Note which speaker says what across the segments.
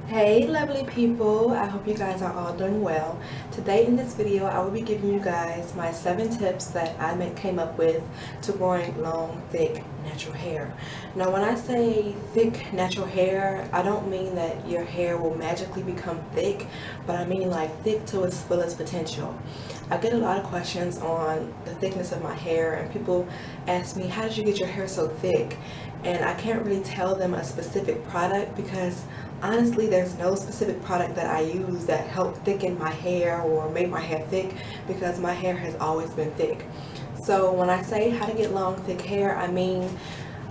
Speaker 1: Hey lovely people, I hope you guys are all doing well. Today in this video I will be giving you guys my 7 tips that came up with to growing long, thick, natural hair. Now when I say thick, natural hair, I don't mean that your hair will magically become thick, but I mean like thick to its fullest potential. I get a lot of questions on the thickness of my hair, and people ask me, how did you get your hair so thick? And I can't really tell them a specific product because honestly there's no specific product that I use that helped thicken my hair or make my hair thick, because my hair has always been thick. So when I say how to get long thick hair, I mean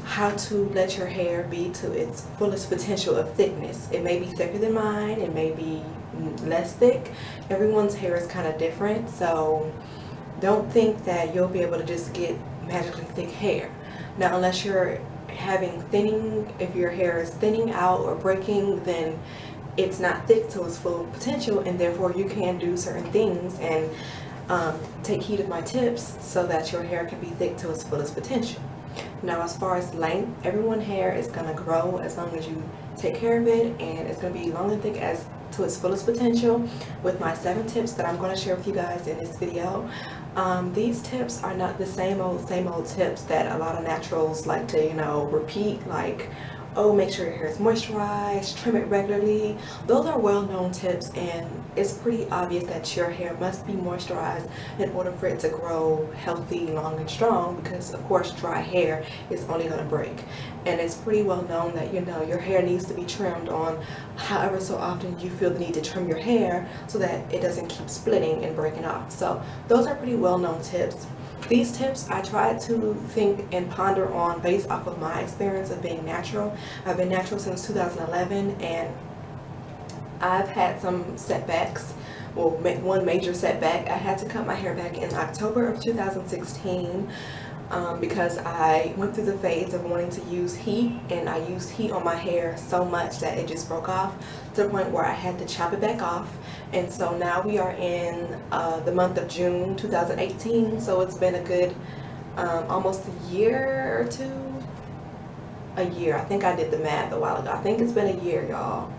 Speaker 1: how to let your hair be to its fullest potential of thickness. It may be thicker than mine, it may be less thick. Everyone's hair is kind of different, so don't think that you'll be able to just get magically thick hair. Now unless you're having thinning, if your hair is thinning out or breaking, then it's not thick to its full potential, and therefore you can do certain things and take heed of my tips so that your hair can be thick to its fullest potential. Now as far as length, everyone's hair is going to grow as long as you take care of it, and it's going to be long and thick as to its fullest potential with my 7 tips that I'm going to share with you guys in this video. These tips are not the same old tips that a lot of naturals like to, repeat, like, oh, make sure your hair is moisturized, trim it regularly. Those are well-known tips, and it's pretty obvious that your hair must be moisturized in order for it to grow healthy, long, and strong, because of course dry hair is only going to break. And it's pretty well known that your hair needs to be trimmed on however so often you feel the need to trim your hair so that it doesn't keep splitting and breaking off. So those are pretty well-known tips. These tips I try to think and ponder on based off of my experience of being natural. I've been natural since 2011, and I've had some setbacks. Well, one major setback. I had to cut my hair back in October of 2016 because I went through the phase of wanting to use heat, and I used heat on my hair so much that it just broke off to the point where I had to chop it back off. And so now we are in the month of June 2018, so it's been a good almost a year or two. A year. I think I did the math a while ago. I think it's been a year, y'all,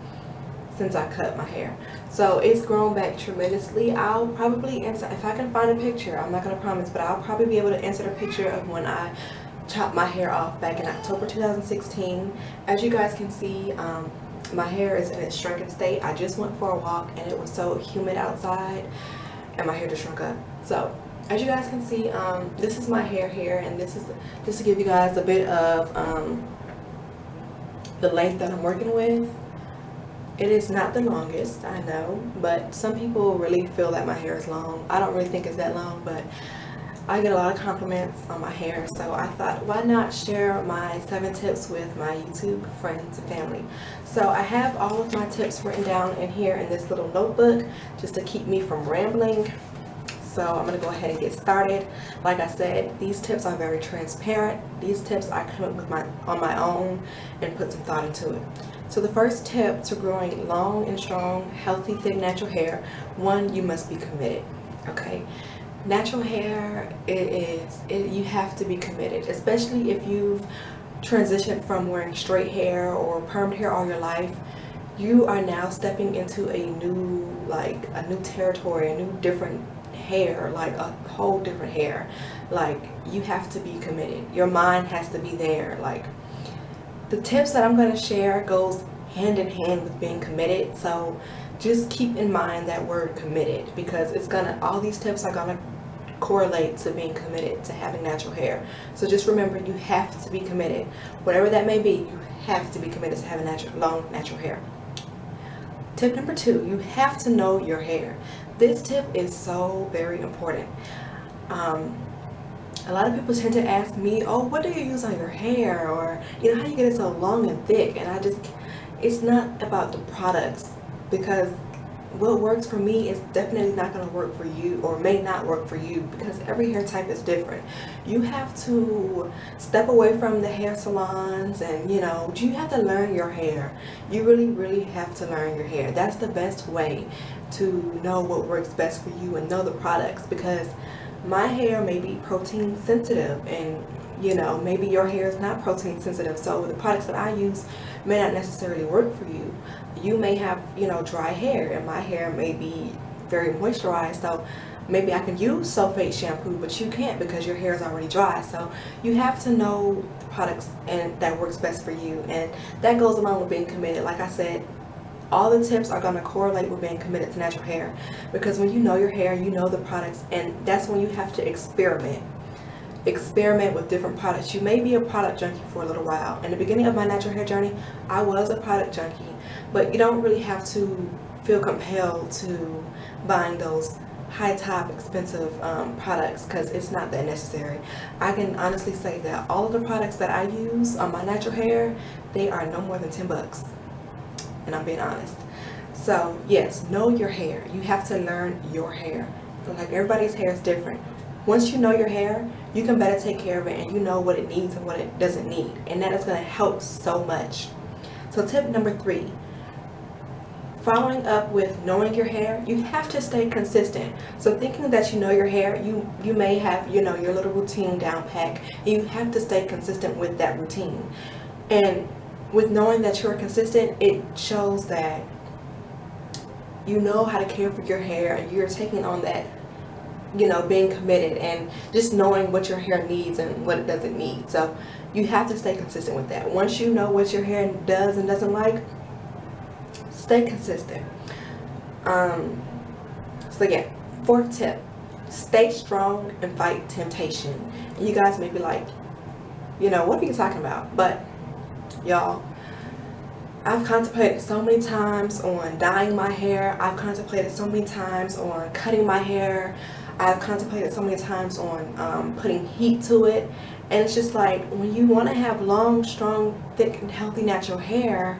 Speaker 1: since I cut my hair. So it's grown back tremendously. I'll probably answer, if I can find a picture, I'm not going to promise, but I'll probably be able to insert a picture of when I chopped my hair off back in October 2016. As you guys can see, my hair is in its shrunken state. I just went for a walk and it was so humid outside and my hair just shrunk up. So as you guys can see, this is my hair here, and this is just to give you guys a bit of the length that I'm working with. It is not the longest, I know, but some people really feel that my hair is long. I don't really think it's that long, but I get a lot of compliments on my hair, so I thought, why not share my 7 tips with my YouTube friends and family. So I have all of my tips written down in here in this little notebook just to keep me from rambling. So I'm going to go ahead and get started. Like I said, these tips are very transparent. These tips I come up with on my own and put some thought into it. So the first tip to growing long and strong, healthy, thick, natural hair, one, you must be committed. Okay? Natural hair, you have to be committed, especially if you've transitioned from wearing straight hair or permed hair all your life. You are now stepping into a new territory, a new different hair, like a whole different hair. Like, you have to be committed. Your mind has to be there. Like, the tips that I'm going to share goes hand in hand with being committed. So just keep in mind that word committed, because all these tips are gonna correlate to being committed to having natural hair. So just remember, you have to be committed. Whatever that may be, you have to be committed to having long natural hair. Tip number 2, you have to know your hair. This tip is so very important. A lot of people tend to ask me, oh, what do you use on your hair? Or, how do you get it so long and thick? And it's not about the products, because what works for me is definitely not going to work for you, or may not work for you, because every hair type is different. You have to step away from the hair salons, and you have to learn your hair. You really, really have to learn your hair. That's the best way to know what works best for you and know the products, because my hair may be protein sensitive, and maybe your hair is not protein sensitive, so the products that I use may not necessarily work for you. You may have, you know, dry hair, and my hair may be very moisturized, so maybe I can use sulfate shampoo, but you can't because your hair is already dry. So you have to know the products and that works best for you, and that goes along with being committed. Like I said, all the tips are going to correlate with being committed to natural hair, because when you know your hair, you know the products, and that's when you have to experiment with different products. You may be a product junkie for a little while. In the beginning of my natural hair journey, I was a product junkie, but you don't really have to feel compelled to buying those high top expensive products, because it's not that necessary. I can honestly say that all of the products that I use on my natural hair, they are no more than 10 bucks, and I'm being honest. So yes, know your hair. You have to learn your hair. Like, everybody's hair is different. Once you know your hair, you can better take care of it, and you know what it needs and what it doesn't need, and that is going to help so much. So tip number 3, following up with knowing your hair, you have to stay consistent. So thinking that you know your hair, you may have, you know, your little routine down pat, and you have to stay consistent with that routine. And with knowing that you're consistent, it shows that you know how to care for your hair, and you're taking on that, you know, being committed and just knowing what your hair needs and what it doesn't need. So you have to stay consistent with that. Once you know what your hair does and doesn't like, stay consistent. So yeah, 4th tip, stay strong and fight temptation. And you guys may be like, you know, what are you talking about? But y'all, I've contemplated so many times on dyeing my hair. I've contemplated so many times on cutting my hair. I've contemplated so many times on putting heat to it. And it's just like, when you want to have long, strong, thick, and healthy natural hair,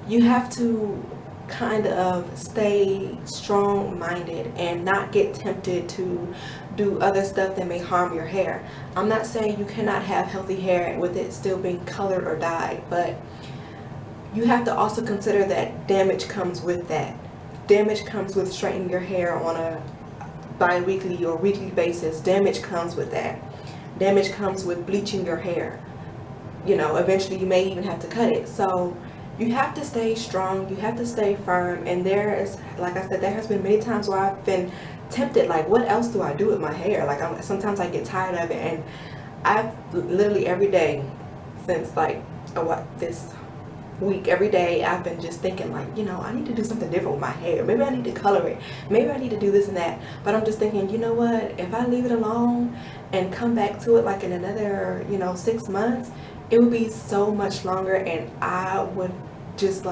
Speaker 1: you have to kind of stay strong-minded and not get tempted to do other stuff that may harm your hair. I'm not saying you cannot have healthy hair with it still being colored or dyed, but you have to also consider that damage comes with that. Damage comes with straightening your hair on a bi-weekly or weekly basis. Damage comes with that. Damage comes with bleaching your hair. You know, eventually you may even have to cut it. So you have to stay strong, you have to stay firm. And there is, like I said, there has been many times where I've been tempted, like, what else do I do with my hair? Like, sometimes I get tired of it, and I've literally every day since like this week, every day I've been just thinking, like, you know, I need to do something different with my hair. Maybe I need to color it, maybe I need to do this and that. But I'm just thinking, you know what, if I leave it alone and come back to it like in another, you know, 6 months, it would be so much longer, and I would just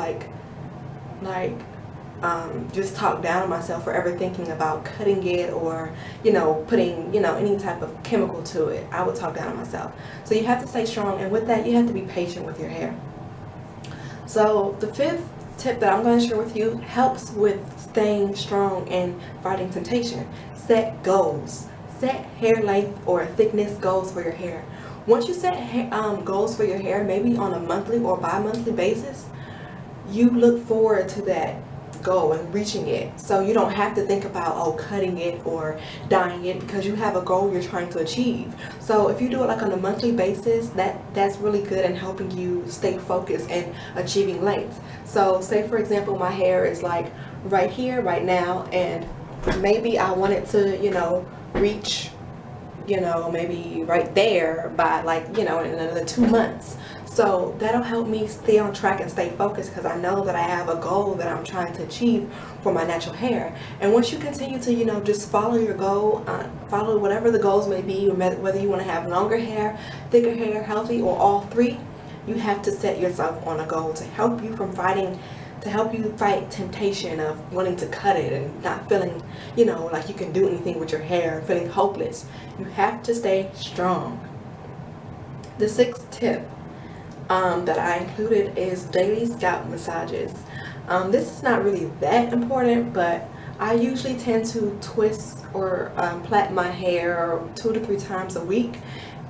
Speaker 1: just talk down on myself for ever thinking about cutting it, or, you know, putting, you know, any type of chemical to it. I would talk down on myself. So you have to stay strong, and with that, you have to be patient with your hair. So the 5th tip that I'm going to share with you helps with staying strong and fighting temptation. Set goals. Set hair length or thickness goals for your hair. Once you set goals for your hair, maybe on a monthly or bi-monthly basis, you look forward to that goal and reaching it. So you don't have to think about, oh, cutting it or dyeing it, because you have a goal you're trying to achieve. So if you do it like on a monthly basis, that's really good in helping you stay focused and achieving length. So say, for example, my hair is like right here right now, and maybe I want it to, you know, reach, you know, maybe right there by, like, you know, in another 2 months. So that'll help me stay on track and stay focused, because I know that I have a goal that I'm trying to achieve for my natural hair. And once you continue to, you know, just follow your goal, follow whatever the goals may be, whether you want to have longer hair, thicker hair, healthy, or all 3, you have to set yourself on a goal to help you fight temptation of wanting to cut it and not feeling, you know, like you can do anything with your hair, feeling hopeless. You have to stay strong. The 6th tip that I included is daily scalp massages. This is not really that important, but I usually tend to twist or plait my hair 2 to 3 times a week,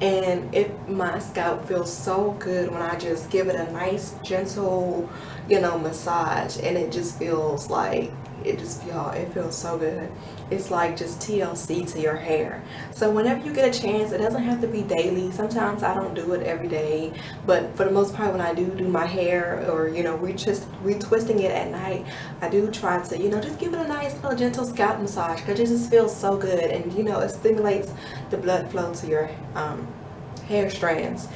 Speaker 1: and my scalp feels so good when I just give it a nice gentle, massage, and it just feels like it feels so good. It's like just TLC to your hair. So whenever you get a chance, it doesn't have to be daily. Sometimes I don't do it every day, but for the most part, when I do my hair, or retwisting it at night, I do try to just give it a nice little gentle scalp massage, because it just feels so good, and it stimulates the blood flow to your hair strands.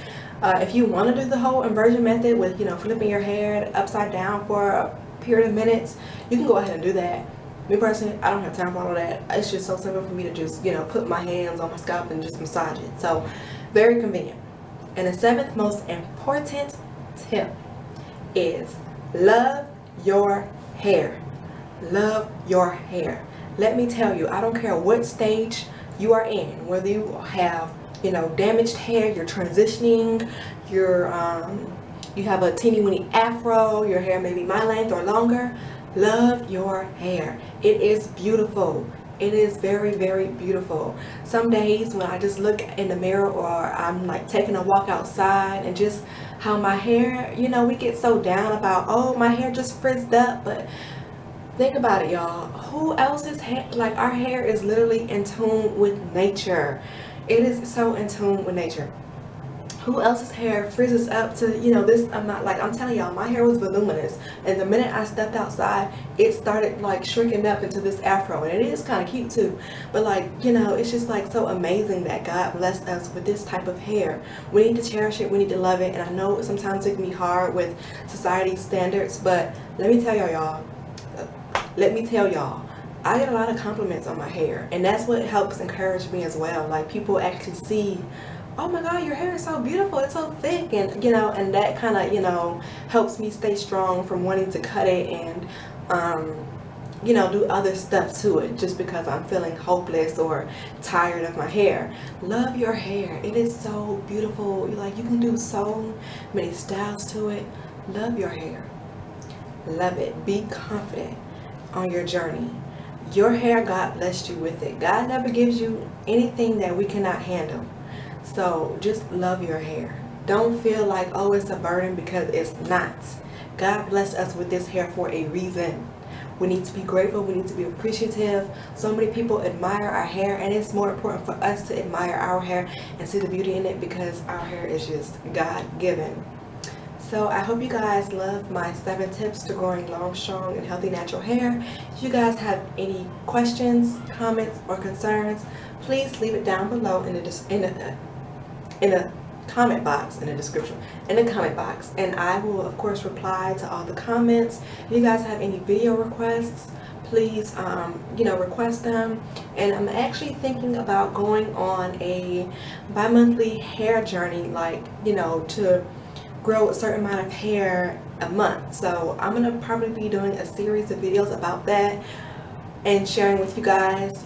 Speaker 1: If you want to do the whole inversion method with flipping your hair upside down for a period of minutes, you can go ahead and do that. Me personally, I don't have time for all of that. It's just so simple for me to just put my hands on my scalp and just massage it. So very convenient. And the seventh most important tip is love your hair. Love your hair. Let me tell you, I don't care what stage you are in, whether you have damaged hair, you're transitioning, you have a teeny weeny afro, your hair may be my length or longer. Love your hair. It is beautiful. It is very, very beautiful. Some days when I just look in the mirror, or I'm like taking a walk outside, and just how my hair, we get so down about, oh, my hair just frizzed up, but think about it, y'all. Who else's hair? Like, our hair is literally in tune with nature. It is so in tune with nature. Who else's hair frizzes up to this amount? Like, I'm telling y'all, my hair was voluminous, and the minute I stepped outside, it started like shrinking up into this afro, and it is kind of cute too. But like, it's just like so amazing that God blessed us with this type of hair. We need to cherish it. We need to love it. And I know sometimes it can be hard with society's standards, but let me tell y'all, I get a lot of compliments on my hair, and that's what helps encourage me as well. Like, people actually see, oh my God, your hair is so beautiful, it's so thick, and and that kind of helps me stay strong from wanting to cut it and do other stuff to it, just because I'm feeling hopeless or tired of my hair. Love your hair. It is so beautiful. Like, you can do so many styles to it. Love your hair. Love it. Be confident on your journey. Your hair, God blessed you with it. God never gives you anything that we cannot handle. So just love your hair. Don't feel like, oh, it's a burden, because it's not. God blessed us with this hair for a reason. We need to be grateful. We need to be appreciative. So many people admire our hair, and it's more important for us to admire our hair and see the beauty in it, because our hair is just God-given. So I hope you guys love my 7 tips to growing long, strong, and healthy natural hair. If you guys have any questions, comments, or concerns, please leave it down below in the comment box, in the comment box, and I will of course reply to all the comments. If you guys have any video requests, please request them. And I'm actually thinking about going on a bi-monthly hair journey, like to grow a certain amount of hair a month. So I'm gonna probably be doing a series of videos about that and sharing with you guys